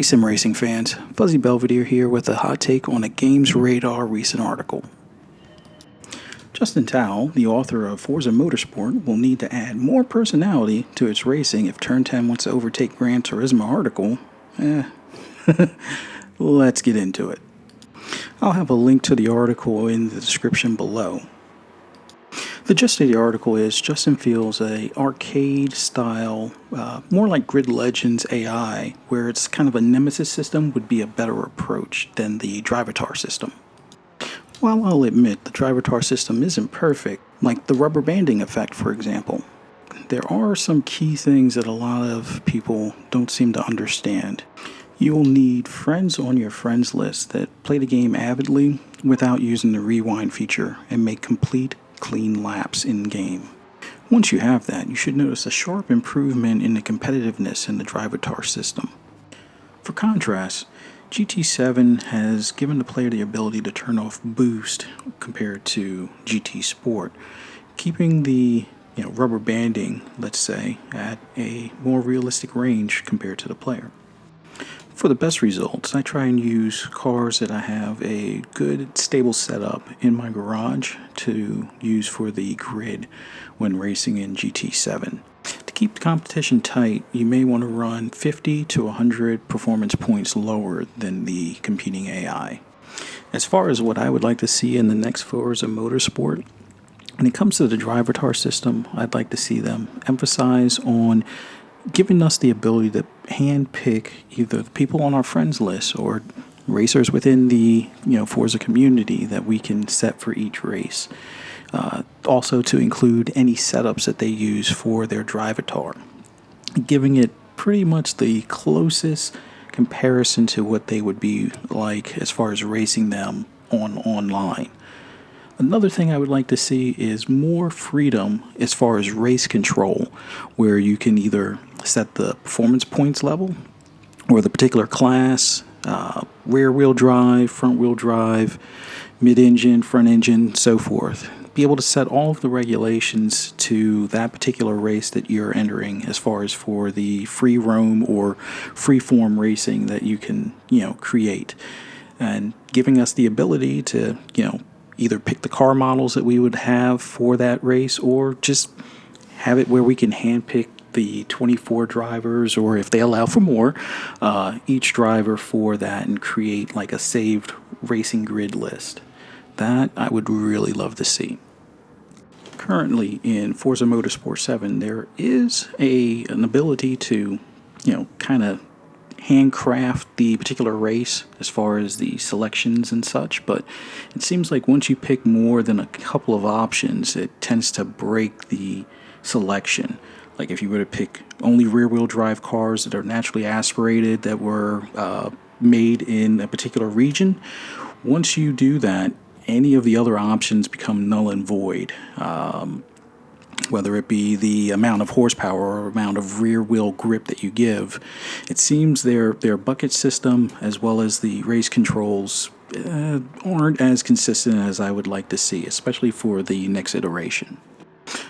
sim racing fans, Fuzzy Belvedere here with a hot take on a Games Radar recent article. Justin Towle, the author of Forza Motorsport, will need to add more personality to its racing if Turn 10 wants to overtake Gran Turismo article. Let's get into it. I'll have a link to the article in the description below. The gist of the article is Justin feels a arcade style, more like Grid Legends AI, where it's kind of a nemesis system would be a better approach than the Drivatar system. While I'll admit the Drivatar system isn't perfect, like the rubber banding effect for example, there are some key things that a lot of people don't seem to understand. You'll need friends on your friends list that play the game avidly without using the rewind feature and make complete clean laps in game. Once you have that, you should notice a sharp improvement in the competitiveness in the Drivatar system. For contrast, GT7 has given the player the ability to turn off boost compared to GT Sport, keeping the rubber banding, let's say, at a more realistic range compared to the player. For the best results, I try and use cars that I have a good, stable setup in my garage to use for the grid when racing in GT7. To keep the competition tight, you may want to run 50 to 100 performance points lower than the competing AI. As far as what I would like to see in the next Forza Motorsport, when it comes to the Drivatar system, I'd like to see them emphasize on giving us the ability to handpick either the people on our friends list or racers within the Forza community that we can set for each race. Also to include any setups that they use for their Drivatar, giving it pretty much the closest comparison to what they would be like as far as racing them online. Another thing I would like to see is more freedom as far as race control, where you can either set the performance points level or the particular class, rear wheel drive, front wheel drive, mid-engine, front engine, so forth. Be able to set all of the regulations to that particular race that you're entering as far as for the free roam or free form racing that you can, create. And giving us the ability to, either pick the car models that we would have for that race or just have it where we can handpick the 24 drivers, or if they allow for more, each driver for that and create like a saved racing grid list. That I would really love to see. Currently in Forza Motorsport 7, there is an ability to, kind of handcraft the particular race as far as the selections and such, but it seems like once you pick more than a couple of options, it tends to break the selection. Like if you were to pick only rear-wheel drive cars that are naturally aspirated that were made in a particular region, once you do that, any of the other options become null and void. Whether it be the amount of horsepower or amount of rear wheel grip that you give, it seems their bucket system as well as the race controls aren't as consistent as I would like to see, especially for the next iteration.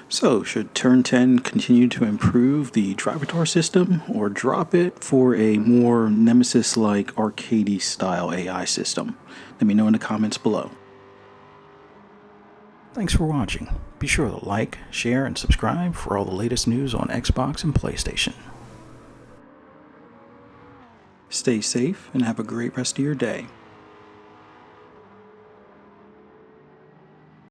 So, should Turn 10 continue to improve the Drivatar system or drop it for a more Nemesis-like arcadey style AI system? Let me know in the comments below. Thanks for watching. Be sure to like, share, and subscribe for all the latest news on Xbox and PlayStation. Stay safe and have a great rest of your day.